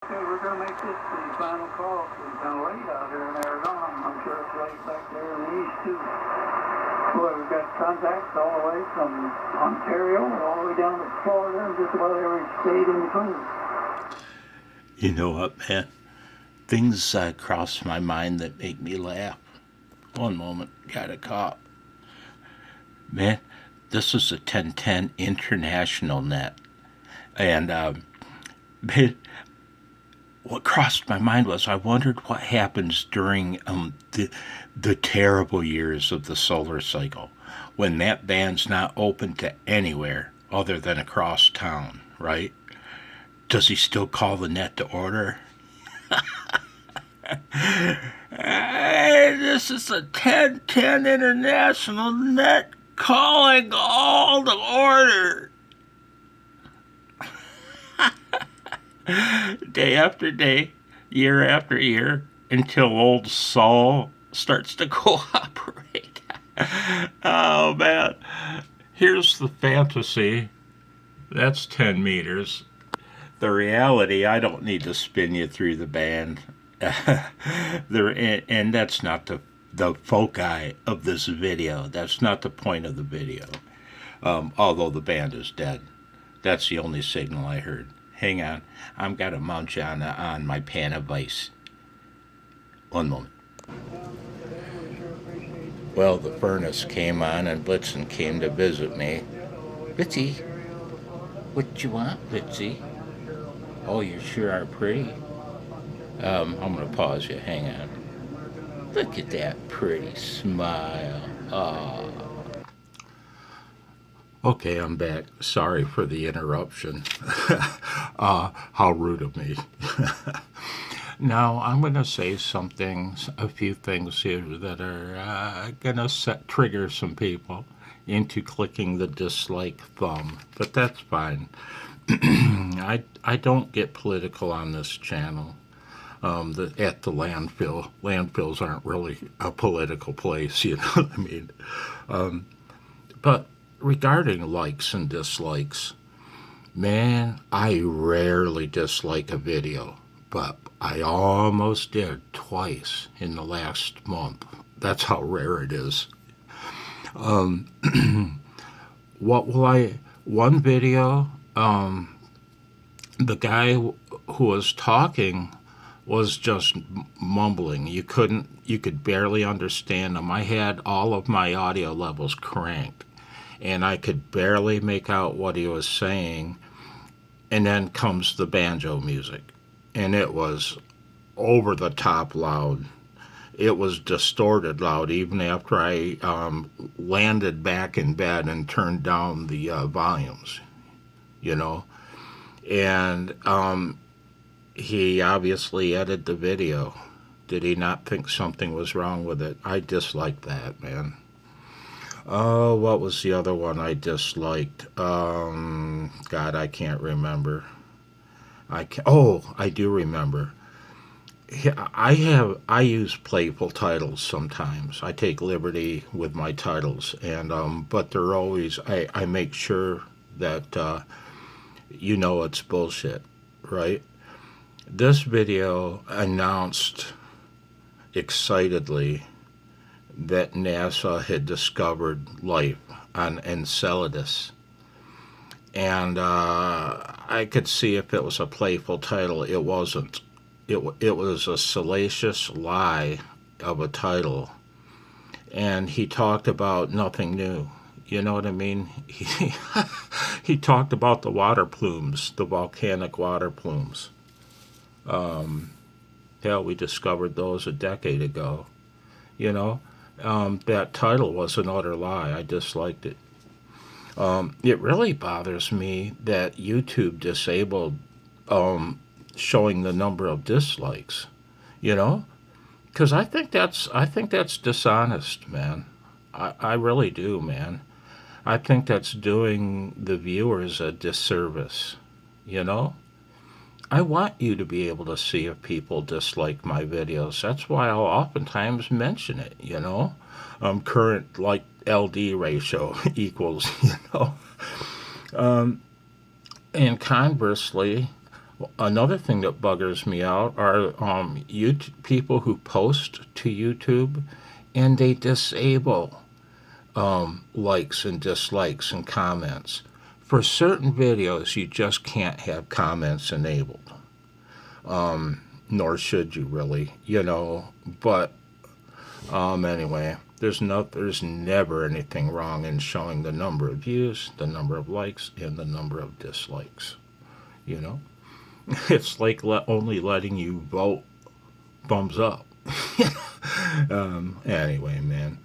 Okay, we're going to make this the final call because it's kind of late out here in Arizona. I'm sure it's late back there in the east, too. Boy, we've got contacts all the way from Ontario all the way down to Florida and just about every state in between. You know what, man? Things cross my mind that make me laugh. One moment, got a call. Man, this is a 1010 international net. And man, what crossed my mind was I wondered what happens during the terrible years of the solar cycle when that band's not open to anywhere other than across town, right? Does he still call the net to order? Hey, this is a 1010 international net calling all to order. Day after day, year after year, until old Saul starts to cooperate. Oh, man. Here's the fantasy. That's 10 meters. The reality, I don't need to spin you through the band. And that's not the foci of this video. That's not the point of the video. Although the band is dead. That's the only signal I heard. Hang on. I'm got to munch on my pan of ice. One moment. Well, the furnace came on and Blitzen came to visit me. Blitzy, what you want, Blitzy? Oh, you sure are pretty. I'm going to pause you. Hang on. Look at that pretty smile. Oh. Okay, I'm back. Sorry for the interruption. How rude of me. Now, I'm going to say a few things here that are going to trigger some people into clicking the dislike thumb, but that's fine. I don't get political on this channel. At the landfill. Landfills aren't really a political place, you know what I mean? But regarding likes and dislikes, man, I rarely dislike a video, but I almost did twice in the last month. That's how rare it is. One video, the guy who was talking was just mumbling. You could barely understand him. I had all of my audio levels cranked, and I could barely make out what he was saying. And then comes the banjo music, and it was over the top loud. It was distorted loud even after I landed back in bed and turned down the volumes, you know. And he obviously edited the video. Did he not think something was wrong with it? I disliked that, man. Oh, what was the other one I disliked? God, I can't remember. I do remember. I use playful titles sometimes. I take liberty with my titles, and but they're always I make sure that it's bullshit, right? This video announced excitedly that NASA had discovered life on Enceladus. And I could see if it was a playful title. It wasn't. It was a salacious lie of a title. And he talked about nothing new. You know what I mean? He talked about the water plumes, the volcanic water plumes. Hell, we discovered those a decade ago. You know, that title was an utter lie. I disliked it. It really bothers me that YouTube disabled showing the number of dislikes. You know, because I think that's dishonest, man. I really do, man. I think that's doing the viewers a disservice. You know. I want you to be able to see if people dislike my videos. That's why I'll oftentimes mention it, you know. Current, like, LD ratio equals, you know. And conversely, Another thing that buggers me out are people who post to YouTube and they disable likes and dislikes and comments. For certain videos, you just can't have comments enabled. Nor should you really, But anyway, there's never anything wrong in showing the number of views, the number of likes, and the number of dislikes. It's like only letting you vote thumbs up. Anyway, man.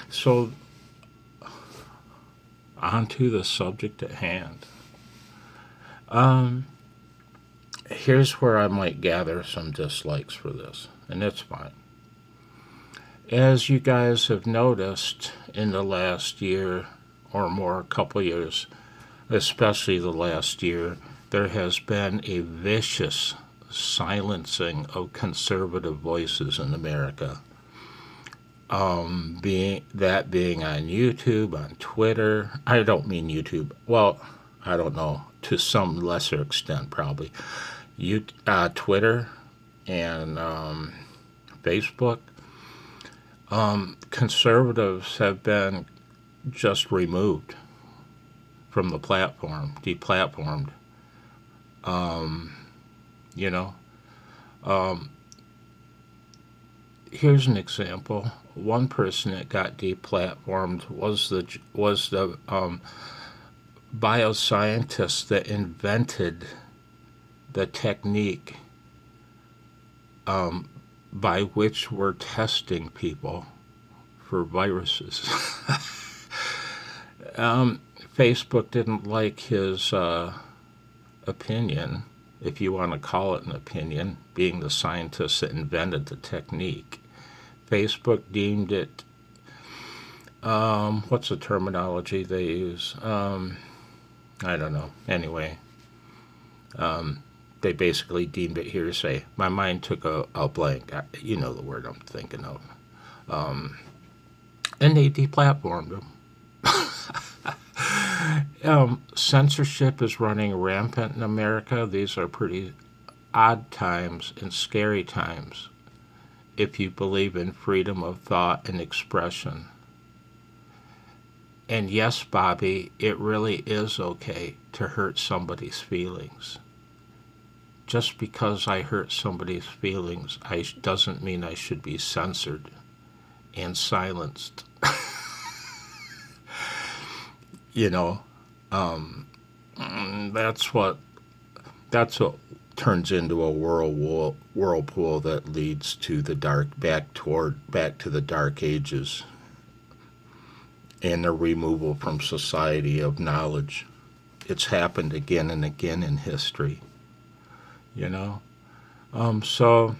So, on to the subject at hand. Here's where I might gather some dislikes for this, and it's fine. As you guys have noticed in the last year or more, a couple years, especially the last year, there has been a vicious silencing of conservative voices in America. Being on YouTube, on Twitter. I don't mean YouTube. Well, I don't know. To some lesser extent, probably. Twitter and Facebook. Conservatives have been just removed from the platform, deplatformed. Here's an example. One person that got deplatformed was the bioscientist that invented the technique by which we're testing people for viruses. Facebook didn't like his opinion, if you want to call it an opinion, being the scientist that invented the technique. Facebook deemed it, what's the terminology they use? I don't know. Anyway, they basically deemed it hearsay. My mind took a blank. You know the word I'm thinking of. And they deplatformed him. Censorship is running rampant in America. These are pretty odd times and scary times if you believe in freedom of thought and expression. And yes, Bobby, it really is okay to hurt somebody's feelings. Just because I hurt somebody's feelings doesn't mean I should be censored and silenced. That's what turns into a whirlpool that leads to the back to the dark ages and the removal from society of knowledge. It's happened again and again in history. So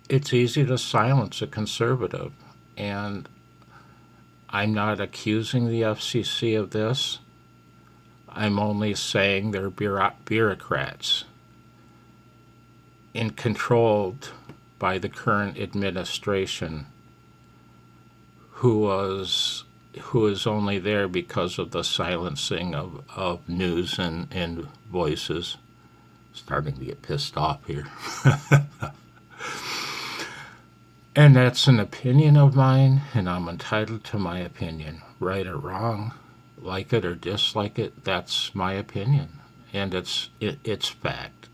it's easy to silence a conservative, and I'm not accusing the FCC of this. I'm only saying they're bureaucrats and controlled by the current administration, who is only there because of the silencing of news and voices. Starting to get pissed off here. And that's an opinion of mine, and I'm entitled to my opinion. Right or wrong, like it or dislike it, that's my opinion. And it's fact.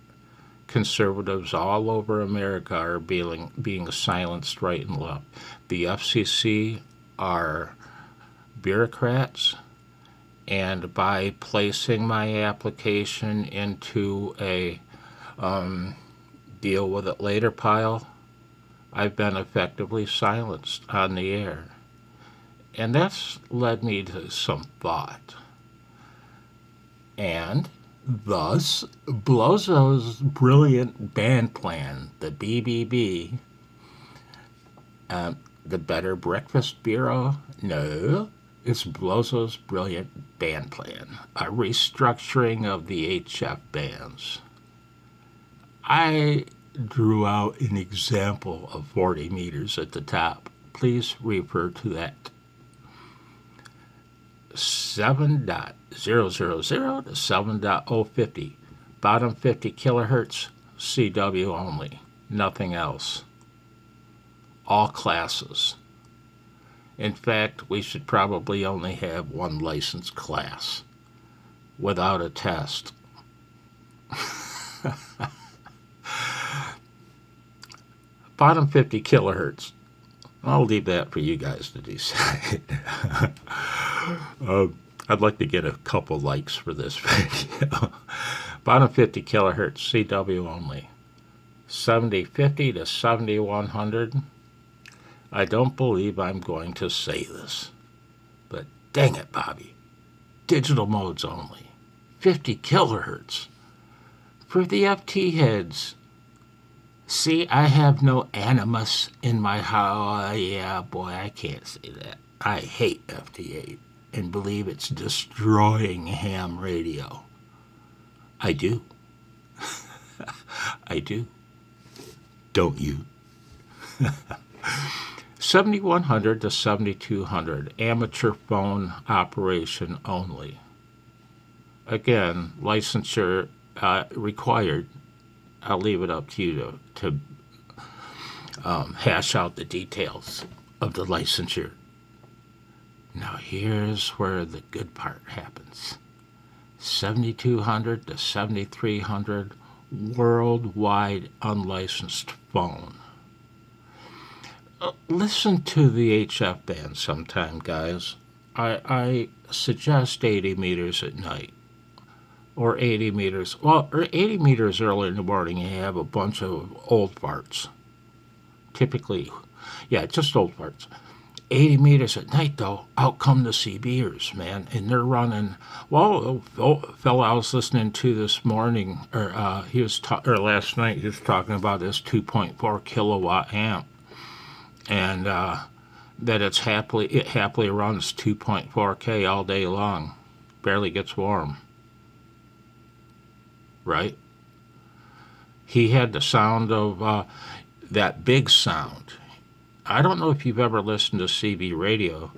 Conservatives all over America are being silenced right and left. The FCC are bureaucrats, and by placing my application into a deal with it later pile, I've been effectively silenced on the air. And that's led me to some thought. And thus, Blowzo's brilliant Bandplan, the BBB, the Better Breakfast Bureau, no, it's Blowzo's brilliant Bandplan, a restructuring of the HF bands. I drew out an example of 40 meters at the top. Please refer to that. 7.000 to 7.050. Bottom 50 kilohertz, CW only, nothing else. All classes. In fact, we should probably only have one licensed class without a test. Bottom 50 kilohertz. I'll leave that for you guys to decide. I'd like to get a couple likes for this video. Bottom 50 kilohertz, CW only. 7050 to 7100. I don't believe I'm going to say this, but dang it, Bobby. Digital modes only. 50 kilohertz. For the FT heads. See, I have no animus in my heart. Yeah, boy, I can't say that. I hate FT8 and believe it's destroying ham radio. I do. I do. Don't you? 7100 to 7200, amateur phone operation only. Again, licensure required. I'll leave it up to you to hash out the details of the licensure. Now here's where the good part happens. 7200 to 7300, worldwide unlicensed phone. Listen to the HF band sometime, guys. I suggest 80 meters at night. Or 80 meters. Well, 80 meters early in the morning, you have a bunch of old farts. Typically, yeah, just old farts. 80 meters at night, though, out come the CBers, man. And they're running. Well, a fellow I was listening to this morning, or last night, he was talking about this 2.4 kilowatt amp. And that it happily runs 2.4K all day long. Barely gets warm. Right? He had the sound of that big sound. I don't know if you've ever listened to CB radio.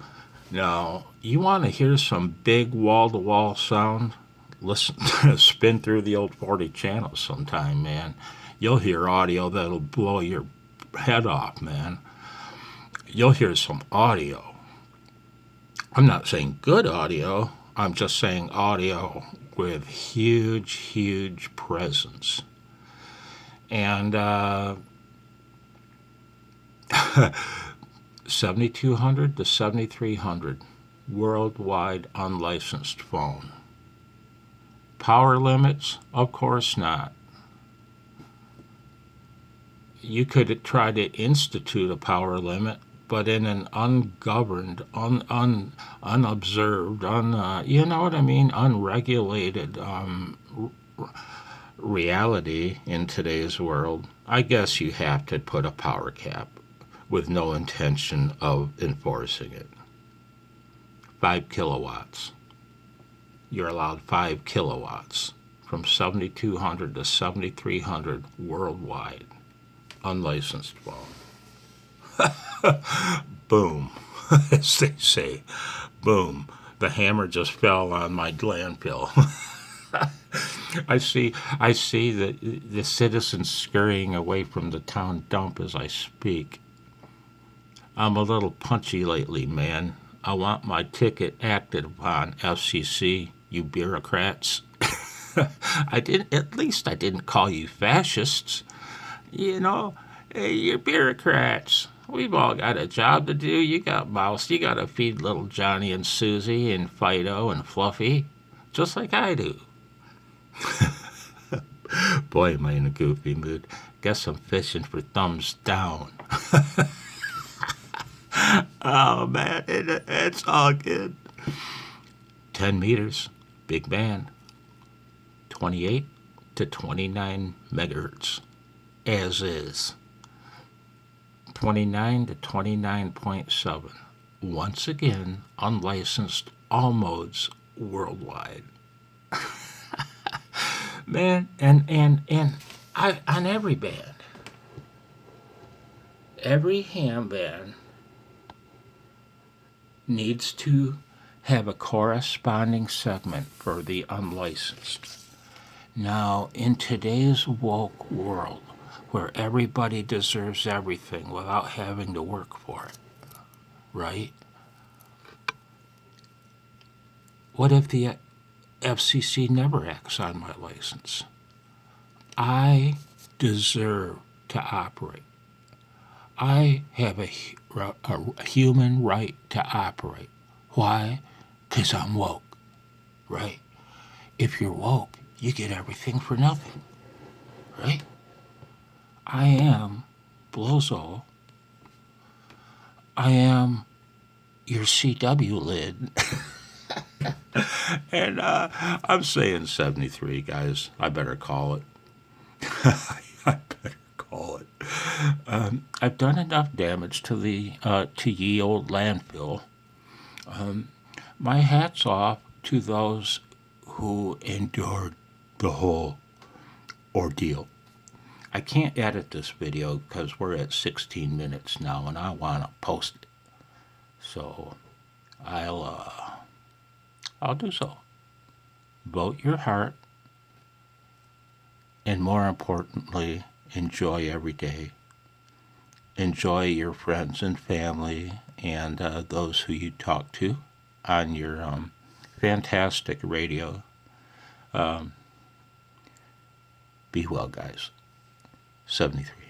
Now, you want to hear some big wall-to-wall sound? Listen, spin through the old 40 channels sometime, man. You'll hear audio that'll blow your head off, man. You'll hear some audio. I'm not saying good audio. I'm just saying audio with huge, huge presence. And 7200 to 7300, worldwide unlicensed phone. Power limits? Of course not. You could try to institute a power limit, but in an ungoverned, unobserved, you know what I mean, unregulated reality in today's world, I guess you have to put a power cap with no intention of enforcing it. 5 kilowatts. You're allowed 5 kilowatts from 7200 to 7300 worldwide. Unlicensed phone. Boom, as they say. Boom. The hammer just fell on my landfill. I see the citizens scurrying away from the town dump as I speak. I'm a little punchy lately, man. I want my ticket acted upon, FCC, you bureaucrats. At least I didn't call you fascists. You know, hey, you're bureaucrats. We've all got a job to do. You got mouths. You got to feed little Johnny and Susie and Fido and Fluffy, just like I do. Boy, am I in a goofy mood. Guess I'm fishing for thumbs down. Oh, man, it's all good. 10 meters, big band. 28 to 29 megahertz, as is. 29 to 29.7. Once again, unlicensed, all modes worldwide. Man, and on every band, every ham band needs to have a corresponding segment for the unlicensed. Now, in today's woke world, where everybody deserves everything without having to work for it, right? What if the FCC never acts on my license? I deserve to operate. I have a human right to operate. Why? Because I'm woke, right? If you're woke, you get everything for nothing, right? I am Blowzo. I am your CW lid. And I'm saying 73, guys. I better call it. I better call it. I've done enough damage to the to ye old landfill. My hat's off to those who endured the whole ordeal. I can't edit this video because we're at 16 minutes now and I want to post it. So I'll do so. Vote your heart, and more importantly, enjoy every day. Enjoy your friends and family and those who you talk to on your fantastic radio. Be well, guys. 73.